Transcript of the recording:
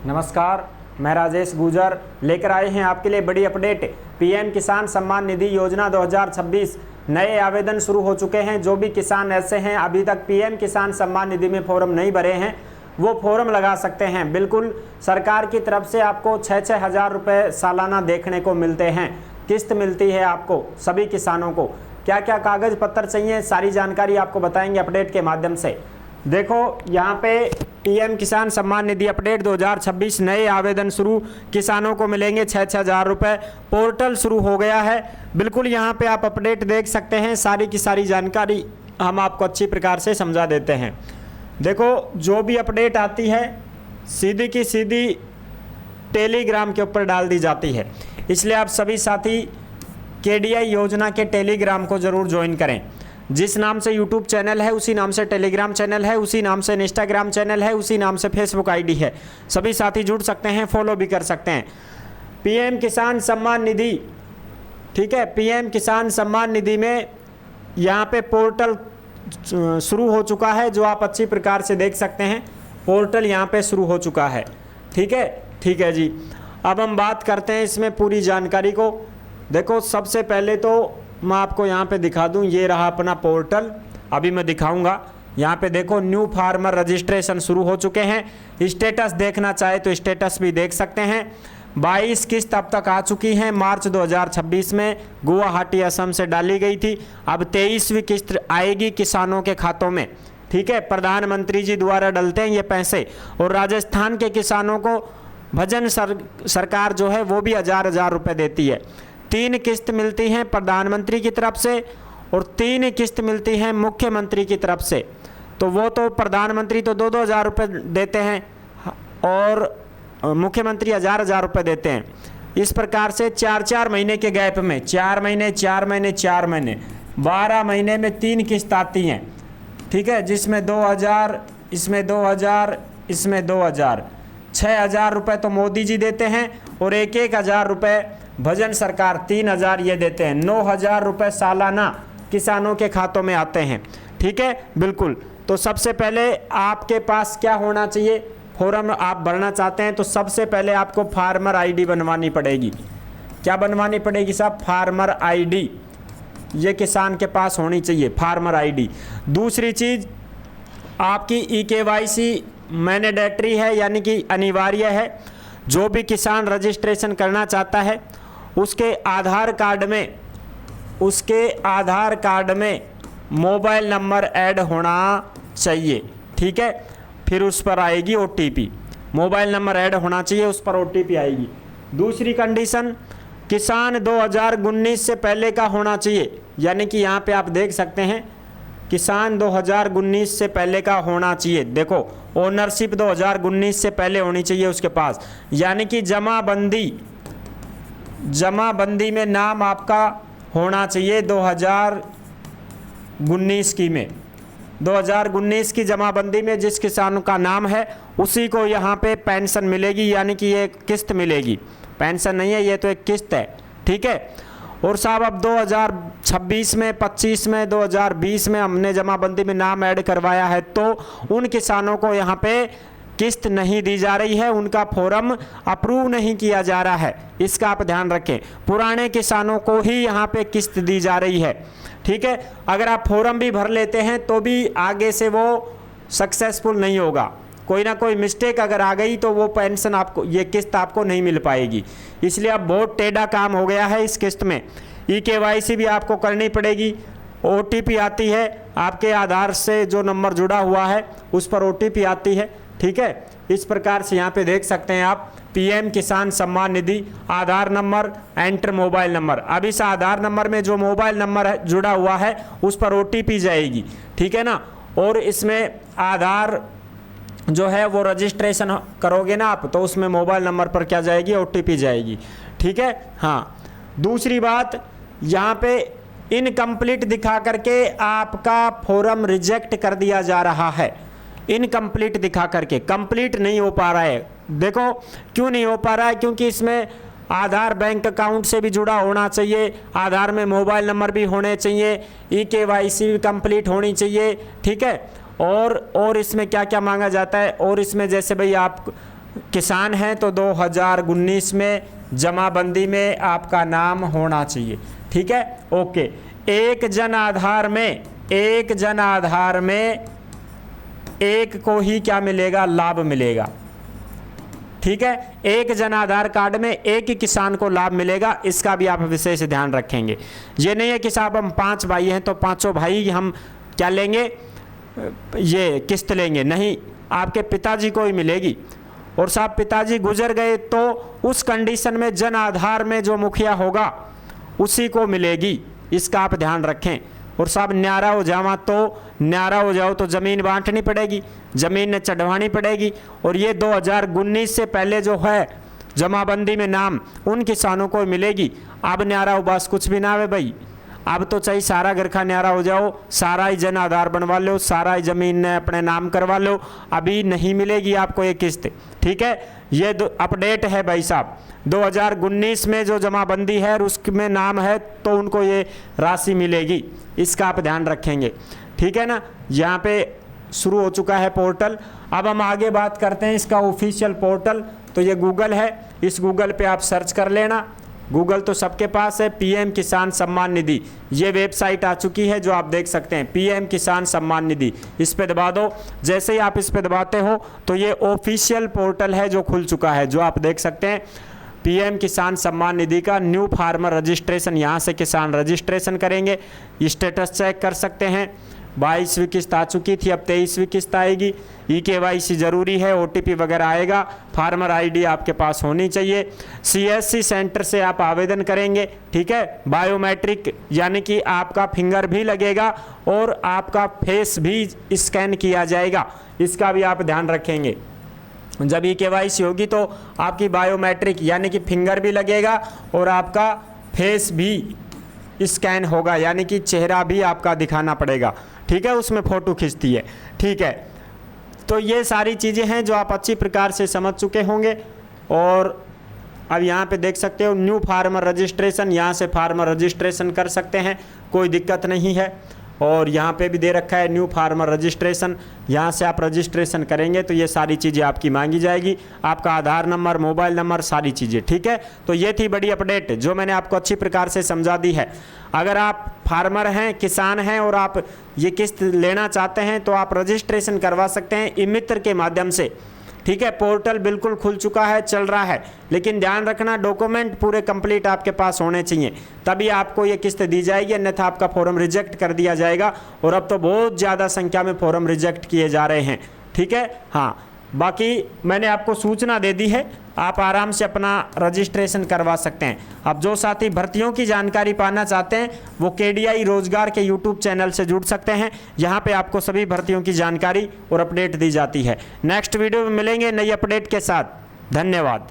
नमस्कार, मैं राजेश गुजर लेकर आए हैं आपके लिए बड़ी अपडेट। पीएम किसान सम्मान निधि योजना 2026 नए आवेदन शुरू हो चुके हैं। जो भी किसान ऐसे हैं अभी तक पीएम किसान सम्मान निधि में फॉर्म नहीं भरे हैं, वो फॉर्म लगा सकते हैं। बिल्कुल सरकार की तरफ से आपको 6-6 हज़ार रुपये सालाना देखने को मिलते हैं। किस्त मिलती है आपको सभी किसानों को। क्या क्या कागज़ पत्र चाहिए, सारी जानकारी आपको बताएंगे अपडेट के माध्यम से। देखो यहाँ पे पीएम किसान सम्मान निधि अपडेट 2026 नए आवेदन शुरू, किसानों को मिलेंगे 6-6 हज़ार रुपये। पोर्टल शुरू हो गया है। बिल्कुल यहाँ पे आप अपडेट देख सकते हैं, सारी की सारी जानकारी हम आपको अच्छी प्रकार से समझा देते हैं। देखो जो भी अपडेट आती है सीधी की सीधी टेलीग्राम के ऊपर डाल दी जाती है, इसलिए आप सभी साथी केडीआई योजना के टेलीग्राम को ज़रूर ज्वाइन करें। जिस नाम से यूट्यूब चैनल है उसी नाम से टेलीग्राम चैनल है, उसी नाम से इंस्टाग्राम चैनल है, उसी नाम से फेसबुक आईडी है। सभी साथी जुड़ सकते हैं, फॉलो भी कर सकते हैं। पीएम किसान सम्मान निधि, ठीक है, पीएम किसान सम्मान निधि में यहाँ पे पोर्टल शुरू हो चुका है, जो आप अच्छी प्रकार से देख सकते हैं। पोर्टल यहाँ पे शुरू हो चुका है, ठीक है जी। अब हम बात करते हैं इसमें पूरी जानकारी को। देखो सबसे पहले तो मैं आपको यहाँ पे दिखा दूँ, ये रहा अपना पोर्टल। अभी मैं दिखाऊंगा। यहाँ पे देखो न्यू फार्मर रजिस्ट्रेशन शुरू हो चुके हैं। स्टेटस देखना चाहे तो स्टेटस भी देख सकते हैं। 22 किस्त अब तक आ चुकी हैं। मार्च 2026 में गुवाहाटी असम से डाली गई थी। अब 23वीं किस्त आएगी किसानों के खातों में, ठीक है। प्रधानमंत्री जी द्वारा डलते हैं ये पैसे। और राजस्थान के किसानों को भजन सरकार जो है वो भी हज़ार रुपये देती है। 3 किस्त मिलती हैं प्रधानमंत्री की तरफ से और 3 किस्त मिलती हैं मुख्यमंत्री की तरफ से। तो वो तो प्रधानमंत्री तो 2-2 हज़ार रुपये देते हैं और मुख्यमंत्री हज़ार रुपये देते हैं। इस प्रकार से 4-4 महीने के गैप में 4 महीने 12 महीने में 3 किस्त आती हैं, ठीक है। जिसमें 2,000, इसमें 2,000, इसमें 2,000, 6,000 रुपये तो मोदी जी देते हैं और 1-1 हज़ार रुपये भजन सरकार 3,000 ये देते हैं। 9,000 रुपये सालाना किसानों के खातों में आते हैं, ठीक है। बिल्कुल, तो सबसे पहले आपके पास क्या होना चाहिए, फॉर्म आप भरना चाहते हैं तो सबसे पहले आपको फार्मर आईडी बनवानी पड़ेगी। क्या बनवानी पड़ेगी साहब? फार्मर आईडी, ये किसान के पास होनी चाहिए फार्मर आईडी। दूसरी चीज़ आपकी EKYC मैंडेटरी है, यानी कि अनिवार्य है। जो भी किसान रजिस्ट्रेशन करना चाहता है उसके आधार कार्ड में मोबाइल नंबर ऐड होना चाहिए, ठीक है। फिर उस पर आएगी OTP। मोबाइल नंबर ऐड होना चाहिए, उस पर OTP आएगी। दूसरी कंडीशन, किसान 2019 से पहले का होना चाहिए, यानी कि यहाँ पे आप देख सकते हैं किसान 2019 से पहले का होना चाहिए। देखो ओनरशिप 2019 से पहले होनी चाहिए उसके पास, यानी कि जमाबंदी में नाम आपका होना चाहिए 2019 की में। 2019 की जमाबंदी में जिस किसान का नाम है उसी को यहाँ पे पेंशन मिलेगी, यानी कि ये किस्त मिलेगी। पेंशन नहीं है, ये तो एक किस्त है, ठीक है। और साहब अब 2026 में, 25 में, 2020 में हमने जमाबंदी में नाम ऐड करवाया है, तो उन किसानों को यहाँ पे किस्त नहीं दी जा रही है, उनका फॉर्म अप्रूव नहीं किया जा रहा है। इसका आप ध्यान रखें। पुराने किसानों को ही यहाँ पे किस्त दी जा रही है, ठीक है। अगर आप फॉर्म भी भर लेते हैं तो भी आगे से वो सक्सेसफुल नहीं होगा। कोई ना कोई मिस्टेक अगर आ गई तो वो पेंशन आपको, ये किस्त आपको नहीं मिल पाएगी। इसलिए अब बहुत टेढ़ा काम हो गया है इस किस्त में। EKYC भी आपको करनी पड़ेगी। OTP आती है, आपके आधार से जो नंबर जुड़ा हुआ है उस पर OTP आती है, ठीक है। इस प्रकार से यहाँ पे देख सकते हैं आप पीएम किसान सम्मान निधि, आधार नंबर, एंटर मोबाइल नंबर। अब इस आधार नंबर में जो मोबाइल नंबर है जुड़ा हुआ है उस पर OTP जाएगी, ठीक है ना। और इसमें आधार जो है वो रजिस्ट्रेशन करोगे ना आप, तो उसमें मोबाइल नंबर पर क्या जाएगी, OTP जाएगी, ठीक है। हाँ, दूसरी बात यहाँ पे इनकम्प्लीट दिखा करके आपका फॉर्म रिजेक्ट कर दिया जा रहा है। इनकम्प्लीट दिखा करके, कंप्लीट नहीं हो पा रहा है। देखो क्यों नहीं हो पा रहा है, क्योंकि इसमें आधार बैंक अकाउंट से भी जुड़ा होना चाहिए, आधार में मोबाइल नंबर भी होने चाहिए, EKYC भी कंप्लीट होनी चाहिए, ठीक है। और इसमें क्या क्या मांगा जाता है, और इसमें जैसे भाई आप किसान हैं तो 2019 में जमाबंदी में आपका नाम होना चाहिए। ठीक है, ओके। एक जन आधार में एक को ही क्या मिलेगा, लाभ मिलेगा। ठीक है, एक जन आधार कार्ड में एक ही किसान को लाभ मिलेगा, इसका भी आप विशेष ध्यान रखेंगे। ये नहीं है कि साहब हम 5 भाई हैं तो पांचों भाई हम क्या लेंगे, ये किस्त लेंगे, नहीं, आपके पिताजी को ही मिलेगी। और साहब पिताजी गुजर गए तो उस कंडीशन में जन आधार में जो मुखिया होगा उसी को मिलेगी, इसका आप ध्यान रखें। और साहब न्यारा हो जाओ तो ज़मीन बांटनी पड़ेगी, ज़मीन चढ़वानी पड़ेगी। और ये 2019 से पहले जो है जमाबंदी में नाम उन किसानों को मिलेगी। अब न्यारा उबास कुछ भी ना है भाई, अब तो चाहिए सारा घर का न्यारा हो जाओ, सारा ही जन आधार बनवा लो, सारा ही ज़मीन अपने नाम करवा लो, अभी नहीं मिलेगी आपको ये किस्त। ठीक है, ये अपडेट है भाई साहब। 2019 में जो जमाबंदी है और उसमें नाम है तो उनको ये राशि मिलेगी, इसका आप ध्यान रखेंगे। ठीक है ना, यहाँ पे शुरू हो चुका है पोर्टल। अब हम आगे बात करते हैं इसका ऑफिशियल पोर्टल। तो ये गूगल है, इस गूगल पे आप सर्च कर लेना, गूगल तो सबके पास है। पीएम किसान सम्मान निधि ये वेबसाइट आ चुकी है जो आप देख सकते हैं, पीएम किसान सम्मान निधि, इस पे दबा दो। जैसे ही आप इस पे दबाते हो तो ये ऑफिशियल पोर्टल है जो खुल चुका है, जो आप देख सकते हैं पीएम किसान सम्मान निधि का न्यू फार्मर रजिस्ट्रेशन। यहाँ से किसान रजिस्ट्रेशन करेंगे, स्टेटस चेक कर सकते हैं। 22वीं किस्त आ चुकी थी, अब 23वीं किस्त आएगी। EKYC ज़रूरी है, OTP वगैरह आएगा, फार्मर ID आपके पास होनी चाहिए। CSC सेंटर से आप आवेदन करेंगे। ठीक है, बायोमेट्रिक यानी कि आपका फिंगर भी लगेगा और आपका फेस भी स्कैन किया जाएगा, इसका भी आप ध्यान रखेंगे। जब EKYC होगी तो आपकी बायोमेट्रिक यानी कि फिंगर भी लगेगा और आपका फेस भी स्कैन होगा, यानी कि चेहरा भी आपका दिखाना पड़ेगा। ठीक है, उसमें फ़ोटो खींचती है। ठीक है, तो ये सारी चीज़ें हैं जो आप अच्छी प्रकार से समझ चुके होंगे। और अब यहाँ पे देख सकते हो न्यू फार्मर रजिस्ट्रेशन, यहाँ से फार्मर रजिस्ट्रेशन कर सकते हैं, कोई दिक्कत नहीं है। और यहाँ पे भी दे रखा है न्यू फार्मर रजिस्ट्रेशन, यहाँ से आप रजिस्ट्रेशन करेंगे तो ये सारी चीज़ें आपकी मांगी जाएगी, आपका आधार नंबर, मोबाइल नंबर, सारी चीज़ें। ठीक है, तो ये थी बड़ी अपडेट जो मैंने आपको अच्छी प्रकार से समझा दी है। अगर आप फार्मर हैं, किसान हैं और आप ये किस्त लेना चाहते हैं तो आप रजिस्ट्रेशन करवा सकते हैं ई-मित्र के माध्यम से। ठीक है, पोर्टल बिल्कुल खुल चुका है, चल रहा है, लेकिन ध्यान रखना डॉक्यूमेंट पूरे कंप्लीट आपके पास होने चाहिए, तभी आपको ये किस्त दी जाएगी, अन्यथा आपका फॉर्म रिजेक्ट कर दिया जाएगा। और अब तो बहुत ज़्यादा संख्या में फॉर्म रिजेक्ट किए जा रहे हैं। ठीक है, हाँ, बाकी मैंने आपको सूचना दे दी है, आप आराम से अपना रजिस्ट्रेशन करवा सकते हैं। अब जो साथी भर्तियों की जानकारी पाना चाहते हैं वो KDI रोजगार के YouTube चैनल से जुड़ सकते हैं, यहाँ पे आपको सभी भर्तियों की जानकारी और अपडेट दी जाती है। नेक्स्ट वीडियो में मिलेंगे नई अपडेट के साथ। धन्यवाद।